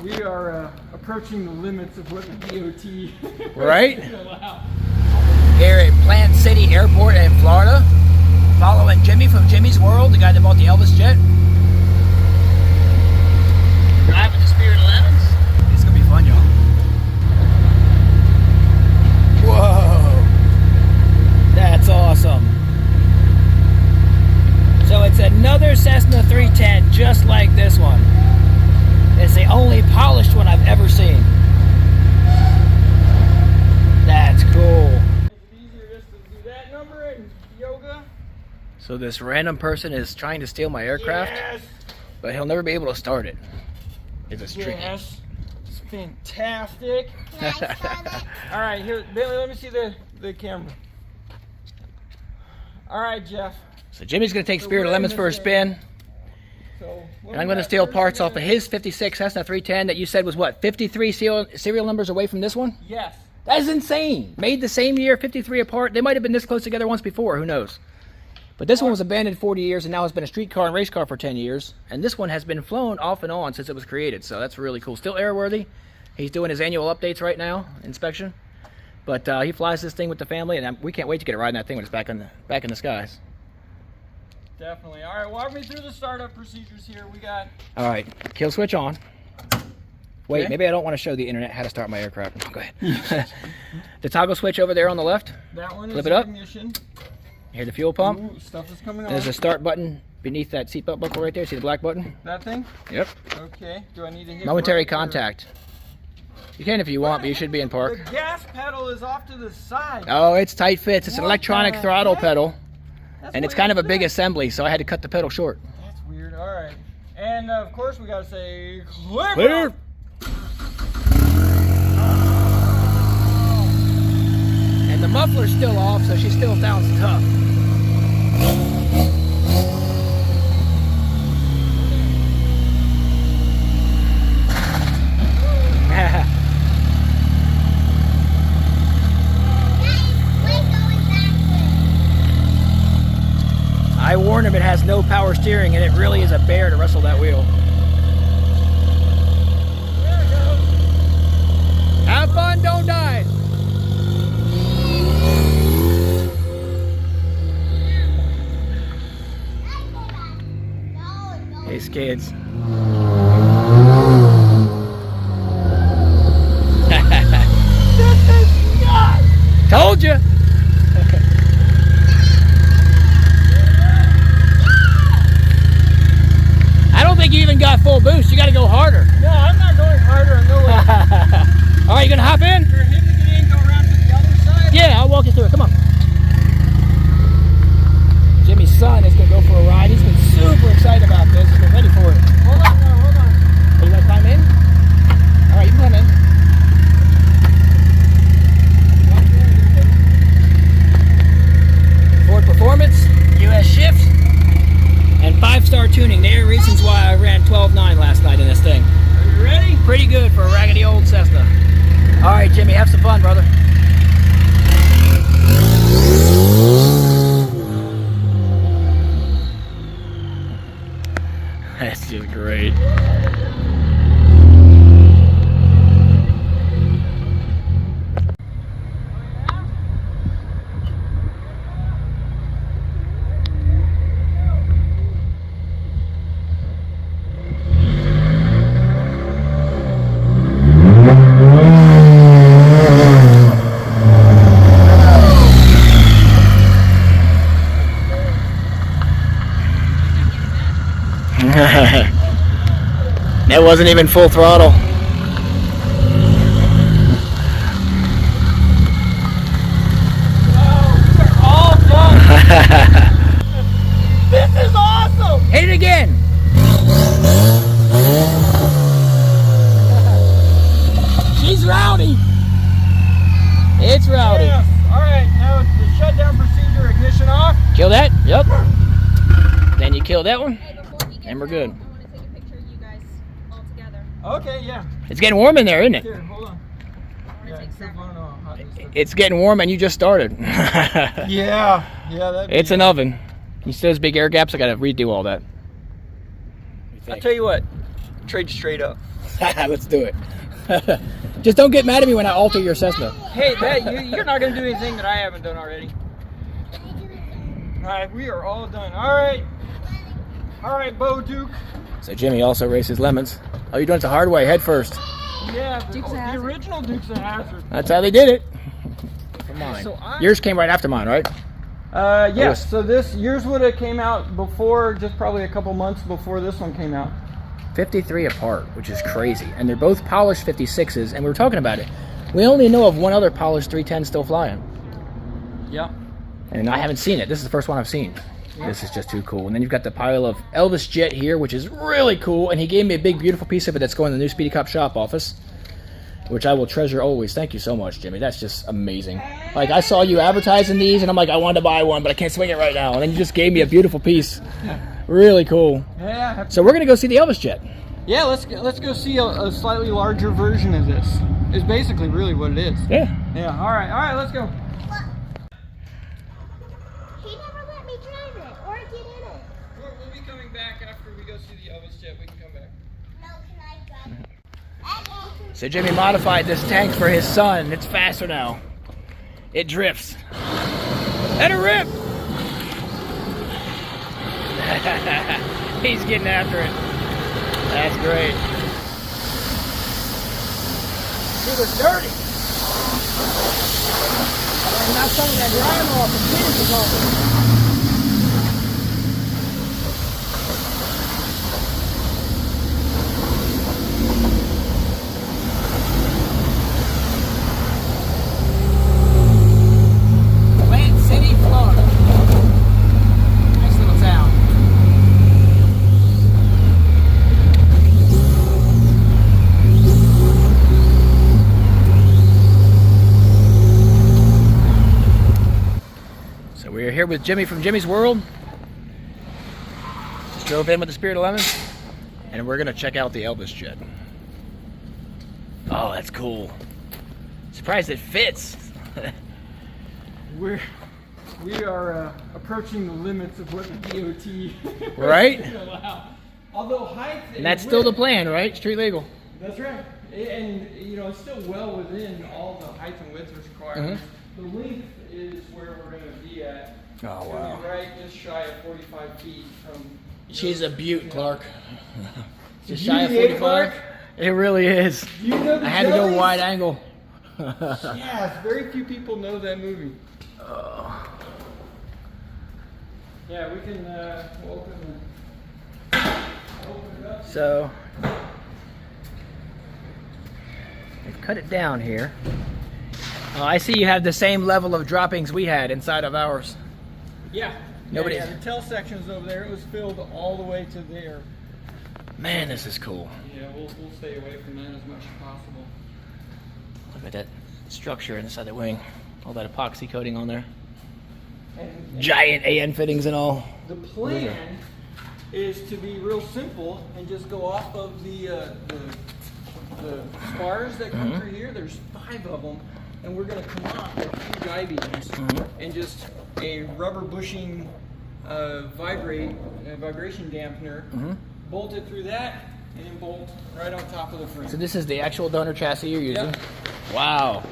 We are approaching the limits of what the DOT right? allow. Here at Plant City Airport in Florida, following Jimmy from Jimmy's World, the guy that bought the Elvis jet. Driving the Spirit 11s. It's gonna be fun, y'all. Whoa, that's awesome. So it's another Cessna 310, just like this one. It's the only polished one I've ever seen. That's cool. It's easier just to do that number in yoga. So this random person is trying to steal my aircraft, Yes. but he'll never be able to start it. It's a streak. Yes. It's fantastic. Can I start it? All right, here, Bailey, let me see the camera. All right, Jeff. So Jimmy's going to take Spirit Lemons for a spin. So, And I'm going to steal parts off of his 56 Cessna 310 that you said was what, 53 serial numbers away from this one? Yes. That is insane. Made the same year, 53 apart. They might have been this close together once before, who knows? But this one was abandoned 40 years and now has been a street car and race car for 10 years. And this one has been flown off and on since it was created. So that's really cool. Still airworthy. He's doing his annual updates right now, inspection. But he flies this thing with the family, and we can't wait to get a ride in that thing when it's back in the skies. Definitely. All right, walk me through the startup procedures here. We got... All right, kill switch on. Wait, Okay. maybe I don't want to show the internet how to start my aircraft. Go ahead. The toggle switch over there on the left. That one is Flip it up. ignition. Here's the fuel pump. Ooh, stuff is coming on. There's a start button beneath that seatbelt buckle right there. See the black button? That thing? Yep. Okay. Do I need to hit Momentary brake or- contact. You can if you want, but you should be in park. The gas pedal is off to the side. Oh, it's tight fits. It's an What electronic the throttle heck? pedal, That's and it's way kind of a up big there. assembly, so I had to cut the pedal short. That's weird. All right. And of course, we got to say clear. Clear. And the muffler's still off, so she still sounds tough. I warned him it has no power steering, and it really is a bear to wrestle that wheel. There it goes. Have fun, don't die. Hey, skids. Told you. I don't think you even got full boost. You got to go harder. No, I'm not going harder. No way. All right, you gonna hop in? For him to get in, go around to the other side. Yeah, I'll walk you through it. Come on. Jimmy's son is gonna go for a ride. He's been super excited about this. He's been ready for it. Hold on, no, hold on. Are you gonna climb in? All right, you can climb in. Ford Performance, US shift, and 5-star tuning. There are reasons why I ran 12.9 last night in this thing. Are you ready? Pretty good for a raggedy old Cessna. All right, Jimmy, have some fun, brother. That's just great. That wasn't even full throttle. All done. This is awesome. Hit it again. She's rowdy. It's rowdy. Yes. All right, now the shutdown procedure, ignition off. Kill that? Yep. Then you kill that one, and we're good. I want to take a picture of you guys all together. Okay, yeah. It's getting warm in there, isn't it? Here, hold on. I want to Yeah, take keep several. on hot this stuff. It's getting warm, and you just started. Yeah, that. It's an oven. You see those big air gaps? I got to redo all that. I'll tell you what. Trade straight up. Let's do it. Just don't get mad at me when I alter your Cessna. Hey, you're not gonna do anything that I haven't done already. All right, we are all done. All right, Bo Duke. So Jimmy also races lemons. Oh, you're doing it the hard way, head first. Yeah, Dukes of the Hazzard. original Dukes of Hazzard. That's how they did it. For mine. So Yours came right after mine, right? Yes. So yours would have came out before, just probably a couple months before this one came out. 53 apart, which is crazy. And they're both polished 56s, and we were talking about it. We only know of one other polished 310 still flying. Yeah. And I haven't seen it. This is the first one I've seen. This is just too cool. And then you've got the pile of Elvis Jet here, which is really cool. And he gave me a big, beautiful piece of it that's going in the new Speedy Cop shop office, which I will treasure always. Thank you so much, Jimmy. That's just amazing. Like, I saw you advertising these, and I'm like, I wanted to buy one, but I can't swing it right now. And then you just gave me a beautiful piece. Really cool. Yeah. So we're going to go see the Elvis Jet. Yeah, let's go see a slightly larger version of this. It's basically really what it is. Yeah. Yeah. All right, let's go. He never let me drive it or get in it. We'll be coming back after we go see the Elvis Jet. We can come back. No, can I drive it? So Jimmy modified this tank for his son. It's faster now. It drifts. Let it rip! He's getting after it. That's great. It was dirty. And now some of that grime off the finish is off. Plant City, Florida. Nice little town. So we're here with Jimmy from Jimmy's World. Just drove in with the Spirit of Lemons, and we're gonna check out the Elvis Jet. Oh, that's cool. Surprised it fits. We are approaching the limits of what the DOT Right? can allow. Although height And that's still the plan, right? Street legal. That's right. And you know, it's still well within all the height and width requirements. The length is where we're going to be at. Oh, It's gonna be right just shy of 45 feet from. She's a beaut, Clark. It's Just shy of 45. It really is. You know the I had to go jellies? wide angle. Yeah, very few people know that movie. Yeah, we can we'll open it up. So, they've cut it down here. Oh, I see you have the same level of droppings we had inside of ours. Yeah. Nobody- Yeah, the tail section's over there. It was filled all the way to there. Man, this is cool. Yeah, we'll stay away from that as much as possible. Look at that structure inside the wing. All that epoxy coating on there. And Giant AN fittings and all. the plan is to be real simple and just go off of the spars that come through here. There's 5 of them, and we're going to come off with huge I-beams and just a rubber bushing vibration dampener. Bolt it through that, and then bolt right on top of the frame. So this is the actual donor chassis you're using? Yep. Wow.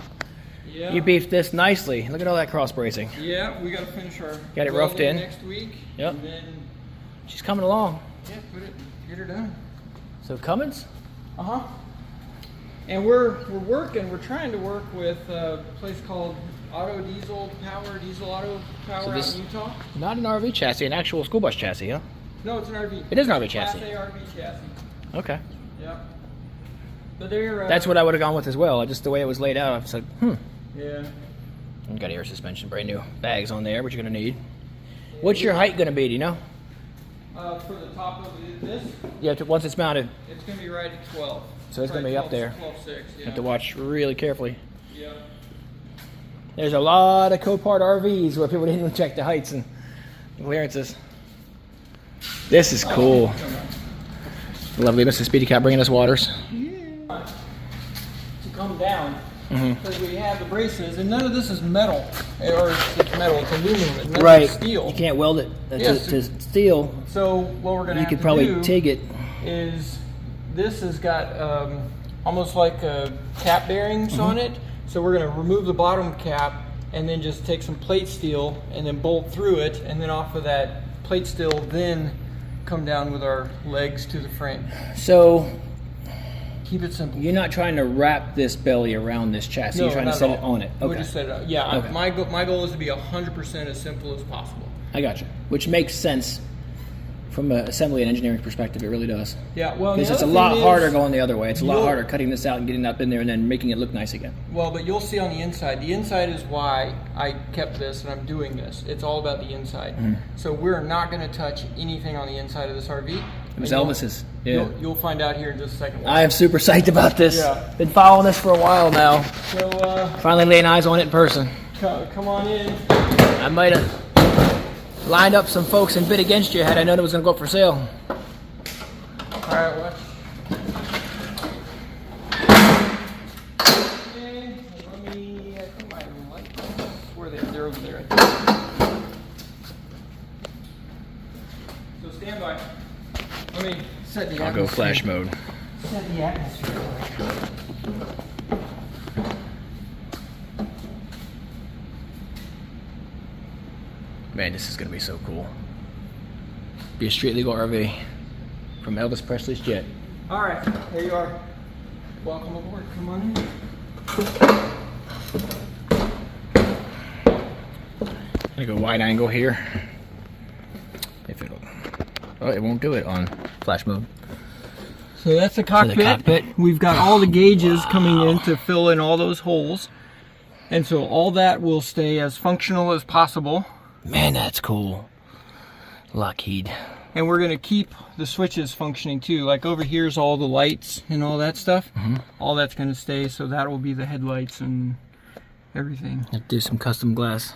Yeah. You beefed this nicely. Look at all that cross bracing. Yeah, we got to finish our Got it roughed welding in. next week. Yep. And then She's coming along. get her done. So Cummins? And we're trying to work with a place called Diesel Auto Power out this- in Utah. Not an RV chassis, an actual school bus chassis, huh? No, it's an RV. It is an RV Class chassis. A RV chassis. Okay. Yeah. But they're That's what I would have gone with as well. Just the way it was laid out. I was like, Yeah. You got air suspension, brand new bags on there, which you're going to need. What's your height going to be, do you know? For the top of this, Yeah, once it's mounted. it's going to be right at 12. So it's gonna be up there. 12.6. You Yeah. have to watch really carefully. Yeah. There's a lot of Copart RVs where people didn't even check the heights and clearances. This is cool. Lovely Mr. Speedy Cat bringing us waters. To come down, because we have the braces, and none of this is metal, or it's metal, it's aluminum, it's none of it's steel. You can't weld it Yes. to steel. So what we're going to You have could to probably do TIG it. is this has got almost like cap bearings on it. So we're going to remove the bottom cap and then just take some plate steel and then bolt through it, and then off of that plate steel then come down with our legs to the frame. So keep it simple. you're not trying to wrap this belly around this chassis. No, you're trying to not set at it all. on it. We Okay. just set it up. Yeah, Okay. my goal is to be 100% as simple as possible. I got you. Which makes sense from an assembly and engineering perspective. It really does. Yeah, well, Because the it's a other lot thing harder is- going the other way. It's a lot You'll- harder cutting this out and getting it up in there and then making it look nice again. Well, but you'll see on the inside. The inside is why I kept this and I'm doing this. It's all about the inside. So we're not going to touch anything on the inside of this RV. It was And you'll- Elvis's. Yeah. You'll find out here in just a second. I am super psyched about this. Yeah. Been following this for a while now. So Finally laying eyes on it in person. come on in. I might have lined up some folks and bid against you had I known it was going to go up for sale. All right, watch. Okay, let me. I think my lights. Where are they? They're over there. I think. So stand by. Let me set the I'll go atmosphere. flash mode. Set the atmosphere. Man, this is going to be so cool. Be a street legal RV from Elvis Presley's jet. All right, there you are. Welcome aboard. Come on in. I'm going to go wide angle here. If it'll. Oh, it won't do it on flash mode. So that's the cockpit. cockpit. We've got all the gauges coming in to fill in all those holes. And so all that will stay as functional as possible. Man, that's cool. Lockheed. And we're going to keep the switches functioning too. Like over here's all the lights and all that stuff. All that's going to stay, so that will be the headlights and everything. Let's do some custom glass.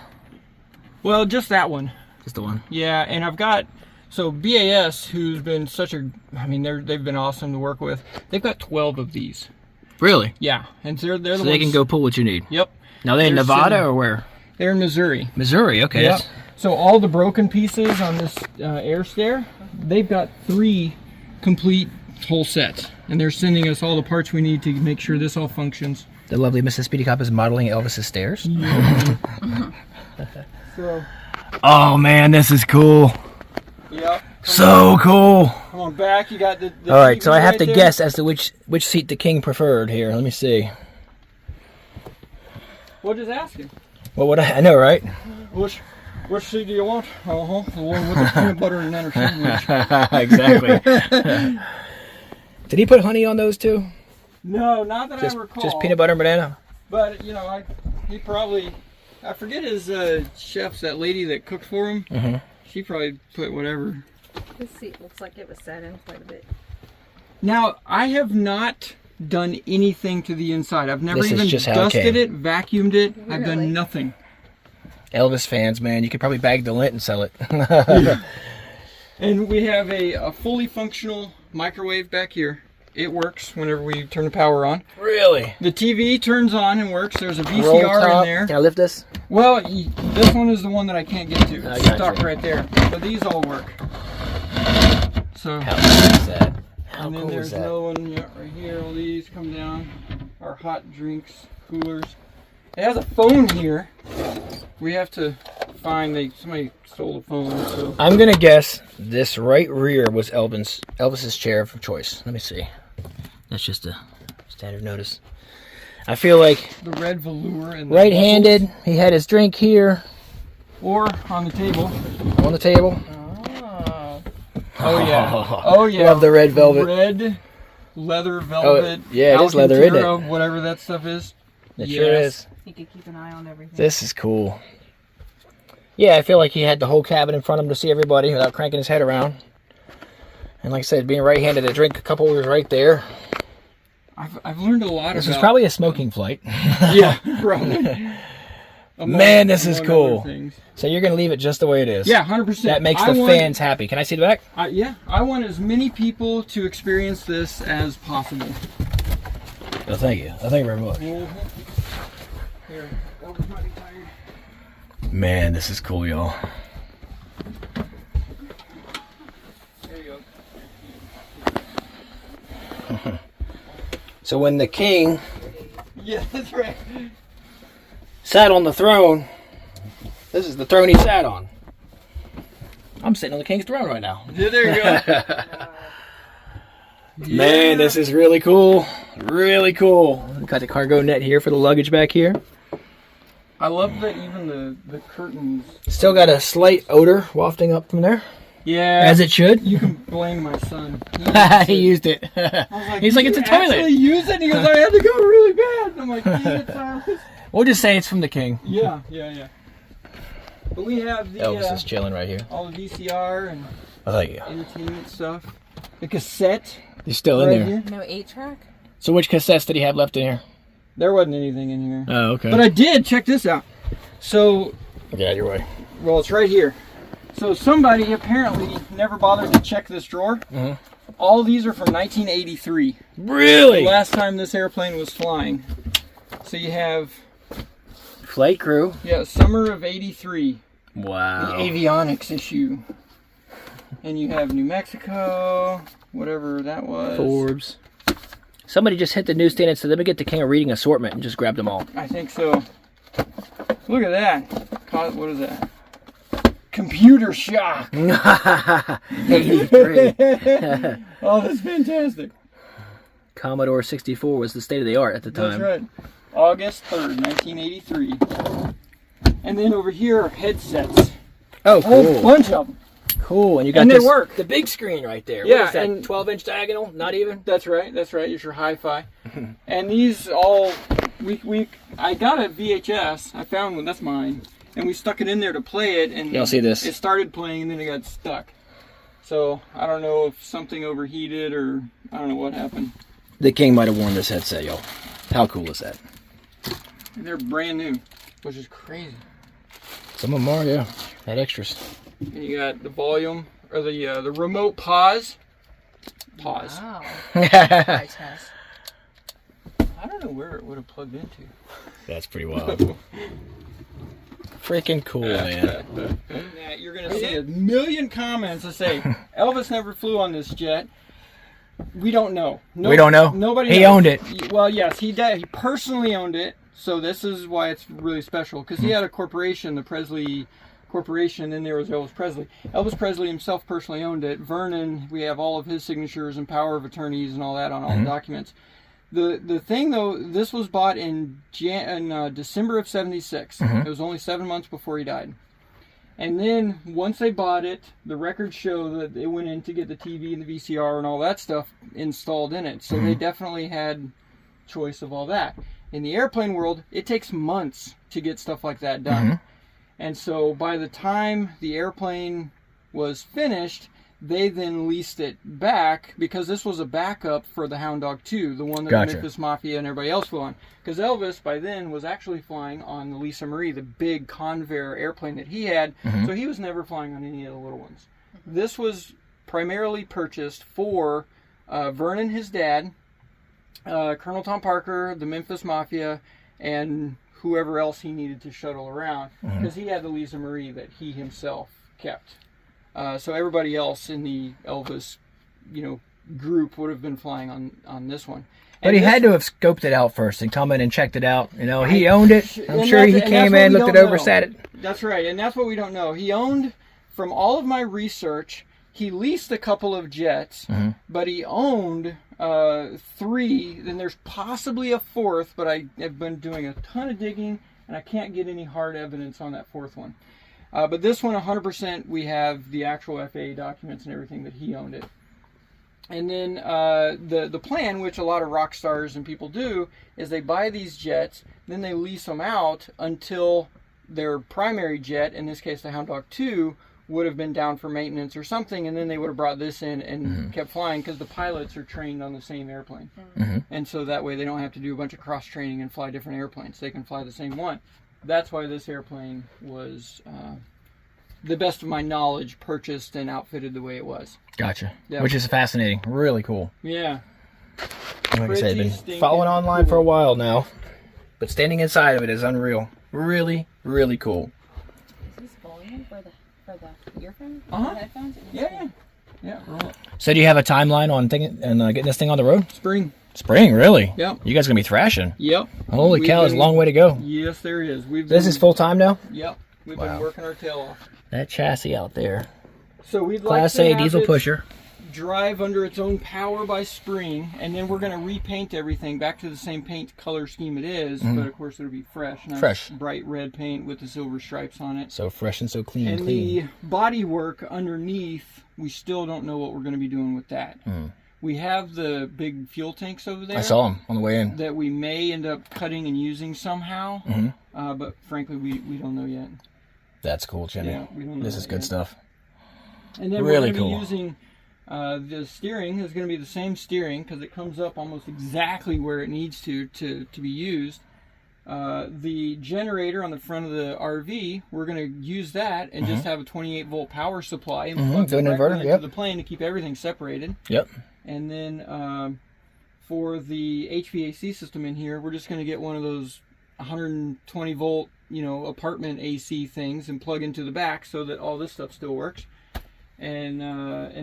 Well, just that one. Just the one. Yeah, and I've got, so BAS, who's been such a, I mean, they've been awesome to work with. They've got 12 of these. Really? Yeah, and they're the So ones. they can go pull what you need. Yep. Now they in They're Nevada sitting- or where? They're in Missouri. Missouri. Okay. Yep. that's- So all the broken pieces on this air stair, they've got 3 complete whole sets, and they're sending us all the parts we need to make sure this all functions. The lovely Mrs. Speedy Cop is modeling Elvis's stairs. So, Oh man, this is cool. yep. So cool. Come on back. You got the All right, so TV I have right to there. guess as to which seat the king preferred here. Let me see. Well, just ask him. What would I know, right? Which seat do you want? The one with the peanut butter and then or sandwich. Exactly. Did he put honey on those too? No, not that I recall. Just peanut butter and banana? But you know, he probably, I forget his chefs. That lady that cooked for him. She probably put whatever. This seat looks like it was sat in quite a bit. Now, I have not done anything to the inside. I've never This is even just how it dusted came. it, vacuumed it. I've Really? done nothing. Elvis fans, man, you could probably bag the lint and sell it. And we have a fully functional microwave back here. It works whenever we turn the power on. Really? The TV turns on and works. There's a Roll VCR top. in there. Can I lift this? Well, this one is the one that I can't get to. I It's got stuck you. right there. But these all work. So, How cool is that? How and then cool there's is that? another one right here. All these come down. Our hot drinks, coolers. It has a phone here. We have to find, somebody stole the phone. So. I'm gonna guess this right rear was Elvis's chair of choice. Let me see. That's just a standard notice. I feel like The red velour and the right-handed. He had his drink here muscles. Or on the table. on the table. Oh yeah. Oh yeah. Love the red velvet. Red leather velvet. yeah, it is leather, isn't it? Alcantara, whatever that stuff is. It sure Yes. is. You could keep an eye on everything. This is cool. Yeah, I feel like he had the whole cabin in front of him to see everybody without cranking his head around. And like I said, being right-handed, a drink, a couple was right there. I've learned a lot This about. is probably a smoking flight. Yeah, probably. Man, this is among cool. other things. So you're gonna leave it just the way it is. Yeah, 100%. That makes I the want- fans happy. Can I see the back? Yeah, I want as many people to experience this as possible. Oh, thank you. Thank you very much. Here, Elvis might be tired. Man, this is cool, y'all. There you go. So when the king Yeah, that's right. sat on the throne, this is the throne he sat on. I'm sitting on the king's throne right now. Yeah, there you go. Man, this is really cool. Really cool. Got the cargo net here for the luggage back here. I love that even the curtains. Still got a slight odor wafting up from there. Yeah. As it should. You can blame my son. He used it. He's like, it's a toilet. Actually use it? He goes, I had to go really bad. And I'm like, dang it, Silas. We'll just say it's from the king. Yeah. But we have the Elvis is chilling right here. all the VCR and Oh, thank you. entertainment stuff. The cassette. He's still in right there. here. No 8-track? So which cassettes did he have left in here? There wasn't anything in here. Oh, okay. But I did. Check this out. So, Get out of your way. well, it's right here. So somebody apparently never bothered to check this drawer. Mhm. All these are from 1983. Really? The last time this airplane was flying. So you have, Flight crew. summer of 83. Wow. The avionics issue. And you have New Mexico, whatever that was. Forbes. Somebody just hit the newsstand and said, let me get the King of Reading assortment, and just grabbed them all. I think so. Look at that. What is that? Computer shock. 83. Oh, that's fantastic. Commodore 64 was the state of the art at the time. That's right. August 3rd, 1983. And then over here are headsets. Oh, A whole cool. bunch of them. Cool. And you got And they this, work. the big screen right there. Yeah, What is that, and- 12-inch diagonal? Not even? That's right. It's your hi-fi. And these all, I got a VHS. I found one. That's mine. And we stuck it in there to play it. And Y'all see this? It started playing and then it got stuck. So I don't know if something overheated or I don't know what happened. The King might have worn this headset, y'all. How cool is that? And they're brand new, which is crazy. Some of them are, yeah. Had extras. And you got the volume or the remote pause. Pause. Wow. That's Eye test. I don't know where it would have plugged into. pretty wild. Freaking cool, man. Yeah, you're gonna see a million comments that say Elvis never flew on this jet. We don't know. We don't know? Nobody. He knows. owned it. Well, yes, he did. He personally owned it. So this is why it's really special because he had a corporation, the Presley Corporation, and then there was Elvis Presley. Elvis Presley himself personally owned it. Vernon, we have all of his signatures and power of attorneys and all that on all the documents. The thing though, this was bought in December of '76. It was only 7 months before he died. And then once they bought it, the records show that they went in to get the TV and the VCR and all that stuff installed in it. So they definitely had choice of all that. In the airplane world, it takes months to get stuff like that done. And so by the time the airplane was finished, they then leased it back because this was a backup for the Hound Dog 2, the one that Gotcha. the Memphis Mafia and everybody else flew on. Because Elvis, by then, was actually flying on the Lisa Marie, the big Convair airplane that he had, so he was never flying on any of the little ones. This was primarily purchased for Vernon, his dad, Colonel Tom Parker, the Memphis Mafia, and whoever else he needed to shuttle around, because he had the Lisa Marie that he himself kept. So everybody else in the Elvis, group would have been flying on this one. But he had to have scoped it out first and come in and checked it out. He owned it. I'm sure he came in, looked it over, sat it. That's right, and that's what we don't know. He owned, from all of my research, he leased a couple of jets, but he owned 3, and there's possibly a 4th, but I have been doing a ton of digging, and I can't get any hard evidence on that 4th one. But this one, 100%, we have the actual FAA documents and everything that he owned it. And then the plan, which a lot of rock stars and people do, is they buy these jets, then they lease them out until their primary jet, in this case the Hound Dog 2, would have been down for maintenance or something, and then they would have brought this in and kept flying because the pilots are trained on the same airplane. And so that way they don't have to do a bunch of cross-training and fly different airplanes. They can fly the same one. That's why this airplane was, the best of my knowledge, purchased and outfitted the way it was. Gotcha. Yeah. Which is fascinating. Really cool. Yeah. Like I said, I've Pretty been following stinking online for a cool. while now. But standing inside of it is unreal. Really, really cool. Is this volume for the earphones? Uh-huh. The headphones? Yeah. Yeah, roll it. So do you have a timeline on getting this thing on the road? Spring. Spring, really? Yep. You guys gonna be thrashing? Yep. Holy cow, there's a long way to go. Yes, there is. This is full time now? Yep. We've Wow. been working our tail off. That chassis out there. So we'd Class like to A have diesel it pusher. drive under its own power by spring, and then we're going to repaint everything back to the same paint color scheme it is, but of course it'll be fresh. Nice Fresh. bright red paint with the silver stripes on it. So fresh and so clean and And clean. the body work underneath, we still don't know what we're going to be doing with that. We have the big fuel tanks over there I saw them on the way in. that we may end up cutting and using somehow, but frankly we don't know yet. That's cool, Jimmy. Yeah, we don't know This that is good yet. stuff. And then Really we're going cool. to be using the steering is going to be the same steering because it comes up almost exactly where it needs to be used. The generator on the front of the RV, we're going to use that and just have a 28 volt power supply and plug Do an directly inverter, into yep. the plane to keep everything separated. Yep. And then for the HVAC system in here, we're just going to get one of those 120 volt, apartment AC things and plug into the back so that all this stuff still works. And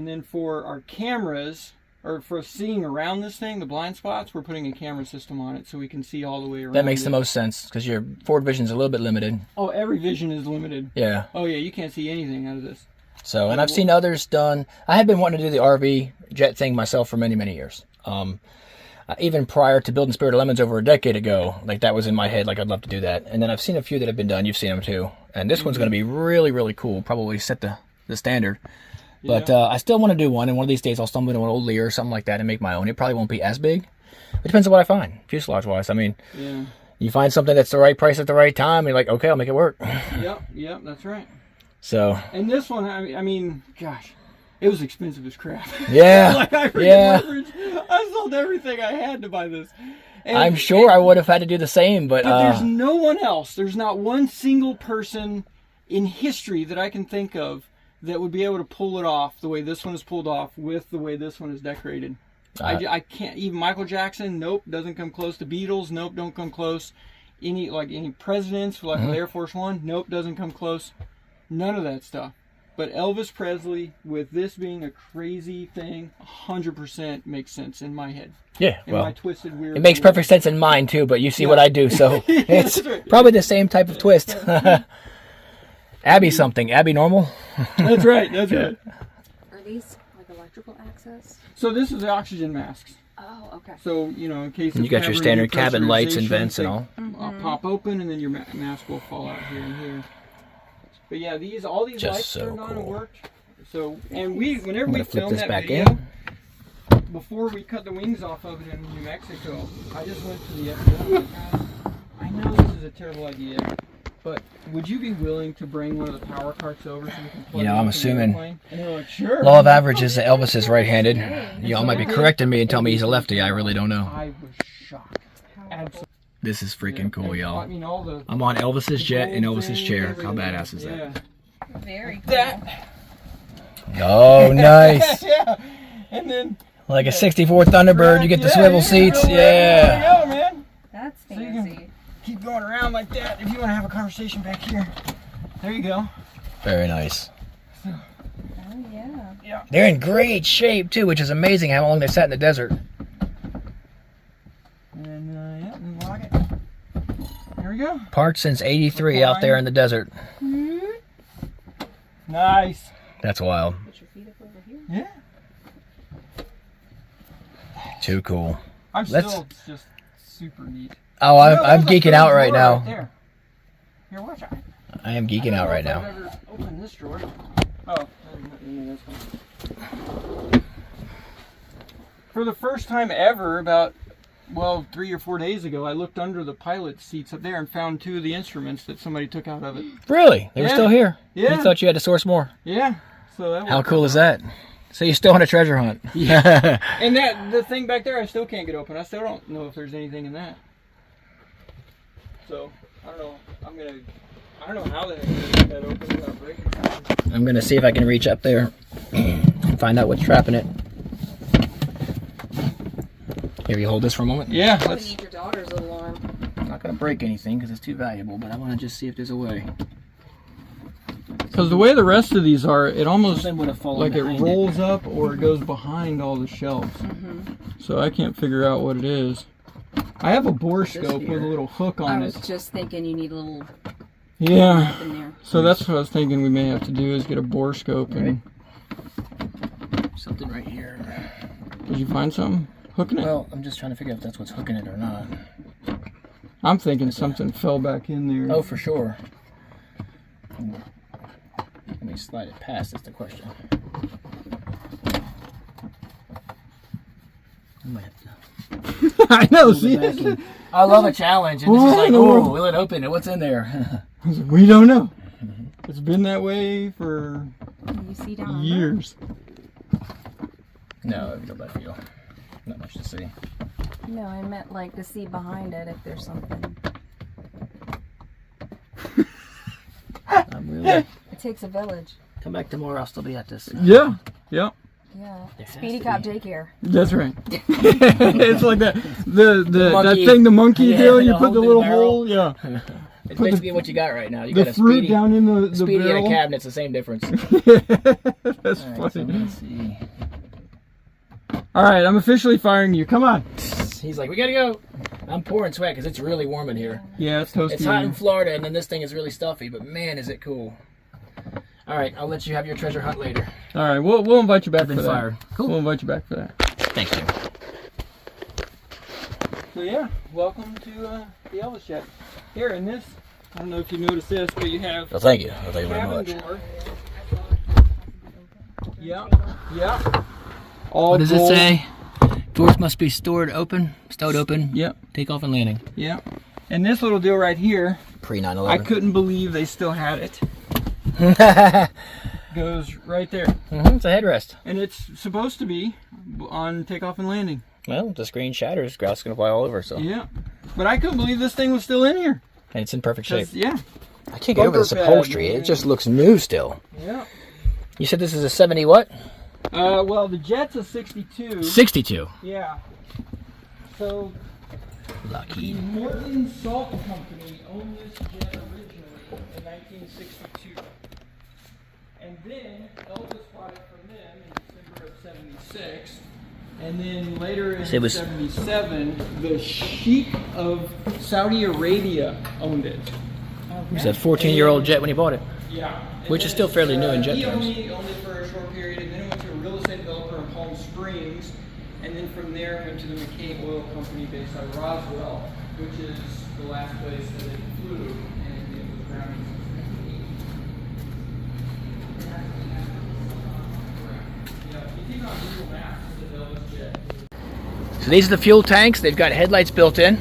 then for our cameras, or for seeing around this thing, the blind spots, we're putting a camera system on it so we can see all the way around. That makes it. the most sense because your forward vision's a little bit limited. Oh, every vision is limited. Yeah. Oh yeah, you can't see anything out of this. So, and I've seen others done. I had been wanting to do the RV jet thing myself for many, many years. Even prior to building Spirit of Lemons over a decade ago, like that was in my head, like I'd love to do that. And then I've seen a few that have been done. You've seen them too. And this one's going to be really, really cool. Probably set the standard. But I still want to do one, and one of these days I'll stumble into an old Lear or something like that and make my own. It probably won't be as big. It depends on what I find, fuselage-wise. I mean, Yeah. you find something that's the right price at the right time, and you're like, okay, I'll make it work. Yep, that's right. So, And this one, I mean, gosh, it was expensive as crap. yeah, Like, I freaking yeah. leveraged. I sold everything I had to buy this. And, I'm sure I would have had to do the same, but there's no one else. There's not one single person in history that I can think of that would be able to pull it off the way this one is pulled off with the way this one is decorated. I can't. Even Michael Jackson, nope, doesn't come close. The Beatles, nope, don't come close. Any presidents, like the Air Force One, nope, doesn't come close. None of that stuff. But Elvis Presley, with this being a crazy thing, 100% makes sense in my head. yeah, In well, my twisted, weird. it makes world. perfect sense in mine too, but you see what I do, so it's That's right. probably the same type of twist. Abby something. Abby normal? That's right. That's right. Are these like electrical access? So this is the oxygen masks. Oh, okay. So, in case You of got your cavern standard cabin lights and depressurization, vents and they, all. Pop open, and then your mask will fall out here and here. But yeah, all these Just lights so turned on and cool. worked. So, and whenever I'm we gonna flip filmed this that back video, in. before we cut the wings off of it in New Mexico, I just went to the FBI. I know this is a terrible idea, but would you be willing to bring one of the power carts over so we can plug it I'm into the assuming- airplane? And they're like, sure. Law of averages that Elvis is right-handed. Y'all might be correcting me and tell me he's a lefty. I really don't know. I was shocked. Absolutely. This is freaking cool, I y'all. mean, all the I'm on Elvis's jet in gold Elvis's thing, chair. How everything. badass is that? Yeah. Very cool. That. Oh, nice. Yeah. And then Like a 64 Thunderbird, you get the swivel seats. Yeah. There you go, man. That's So you can fancy. keep going around like that if you want to have a conversation back here. There you go. Very nice. Oh, yeah. They're in great shape, too, which is amazing how long they sat in the desert. And and lock it. There we go. Parked since 83 out there in the desert. Nice. That's wild. Put your feet up over here. Yeah. Too cool. I'm Let's- still just super neat. Oh, I'm geeking out right now. There. Here, watch out. I am geeking out right I don't now. know if I've ever opened this drawer. Oh, no, that's fine. For the first time ever, about 3 or 4 days ago, I looked under the pilot seats up there and found 2 of the instruments that somebody took out of it. Really? They were Yeah. still here? Yeah. You thought you had to source more? Yeah. So that How worked cool out. is that? So you're still on a treasure hunt. Yeah. And the thing back there, I still can't get open. I still don't know if there's anything in that. So I don't know. I don't know how the heck to get that open without breaking something. I'm going to see if I can reach up there and find out what's trapping it. Here, you hold this for a moment. Yeah. I Let's. need your daughter's alarm. I'm not going to break anything because it's too valuable, but I want to just see if there's a way. Because the way the rest of these are, it almost Something would have fallen like it behind rolls up or it goes behind all the shelves. So I can't figure out what it is. I have a bore scope with a little hook I on was it. just thinking you need a little Yeah. in there. So that's what I was thinking we may have to do is get a bore scope. And Something right here. did you find something hooking it? Well, I'm just trying to figure out if that's what's hooking it or not. I'm thinking something fell back in there. Oh, for sure. Let me slide it past, that's the question. I might have to I know. pull See, it back in. I love a challenge, and this is like, oh, will it open it? What's in there? we don't know. It's been that way for You see down on years. No, it'll go by feel. Not much to see. that? No, I meant like to see behind it if there's something. I'm really. It takes a village. Come back tomorrow, I'll still be at this. Yeah. Yeah. Yeah. There has Speedy to Cop be. daycare. That's right. It's like that. The monkey. that thing the monkey Yeah, deal. You the put hole the in the little barrel. hole. Yeah. It's basically what you got right now. You The got a fruit speedy, down in the speedy barrel. and a cabinet's the same difference. That's All right, so funny. let's see. All right, I'm officially firing you. Come on. He's like, we gotta go. I'm pouring sweat because it's really warm in here. Yeah, it's toasty. It's hot in Florida, and then this thing is really stuffy, but man, is it cool. All right, I'll let you have your treasure hunt later. All right, we'll invite you back for Been that. fired. Cool. We'll invite you back for that. Thanks, Jim. So yeah, welcome to the Elvis Jet. Here in this, I don't know if you noticed this, but you have Well, thank you. Well, thank you very cabin much. door. Yeah, yeah. All What does it gold. say? Doors must be stowed open. Yep, Takeoff and landing. yep. And this little deal right here, Pre I 9/11. couldn't believe they still had it. Goes right there. It's a headrest. And it's supposed to be on takeoff and landing. Well, the screen shatters. Grouse gonna fly all over. So, Yeah. But I couldn't believe this thing was still in here. and it's in perfect shape. 'Cause, yeah. I can't get over this Bunker pad, upholstery. man. It just looks new still. Yeah. You said this is a 70 what? Well, the Jet's a 62. 62. Yeah. So the Lockheed. Morton Salt Company owned this jet originally in 1962. And then Elvis bought it from them in December of 76. And then later in So it was- 77, the Sheikh of Saudi Arabia owned it. It was a 14-year-old jet when he bought it. Yeah. And Which then is still fairly new in jet he terms. Only owned it for a short period, and then it went to a real estate developer in Palm Springs, and then from there it went to the McCain Oil Company based out of Roswell, which is the last place that it flew, and it was grounded since 1980. Yeah, you think on Google Maps, it's an Elvis jet. So these are the fuel tanks. They've got headlights built in.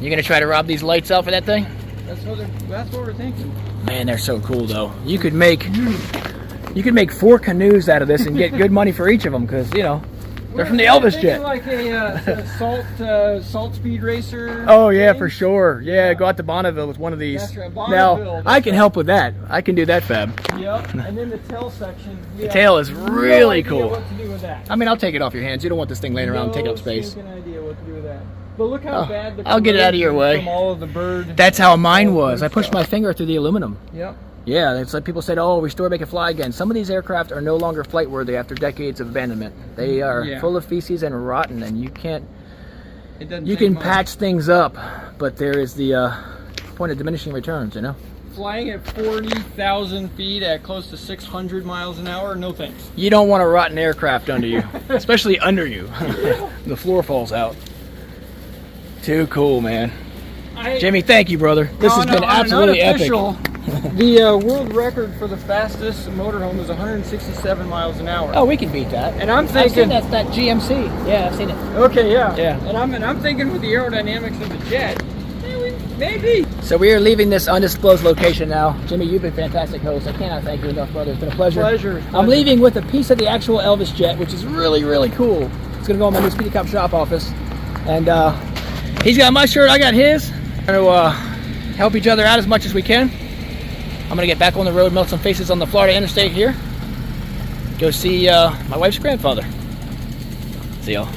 You're gonna try to rob these lights out for that thing? That's what we're thinking. Man, they're so cool though. You could make 4 canoes out of this and get good money for each of them because you know they're from the Elvis jet. Like a salt speed racer. Oh yeah, thing. for sure. Yeah, go out to Bonneville with one of these. That's right, Now Bonneville, I can help with that. I can do that, Fab. Yep. And then the tail section. The tail is really no cool. idea what to do with that. I mean, I'll take it off your hands. You don't want this thing laying around and taking up space. stinking idea what to do with that. But look how Oh, bad the I'll get it out of your way. from all of the bird. That's how mine all the was. bird I pushed stuff. my finger through the aluminum. Yep. Yeah, it's like people said, oh, restore, make it fly again. Some of these aircraft are no longer flight worthy after decades of abandonment. They are Yeah. full of feces and rotten, and you can't. It doesn't. You take can much. patch things up, but there is the point of diminishing returns. You know. Flying at 40,000 feet at close to 600 miles an hour. No thanks. You don't want a rotten aircraft under you, especially under you. The floor falls out. Too cool, man. Jimmy, thank you, brother. This has been absolutely epic. The world record for the fastest motorhome is 167 miles an hour. Oh, we can beat that. And I'm I've seen thinking, that GMC. Yeah, I've seen it. okay, yeah, Yeah. And I'm thinking with the aerodynamics of the jet, maybe. So we are leaving this undisclosed location now. Jimmy, you've been a fantastic host. I cannot thank you enough, brother. It's been a pleasure. Pleasure. I'm leaving with a piece of the actual Elvis jet, which is really, really cool. It's going to go in my new Speedy Cop shop office. And he's got my shirt, I got his. We're going to help each other out as much as we can. I'm going to get back on the road, melt some faces on the Florida interstate here. Go see my wife's grandfather. See y'all.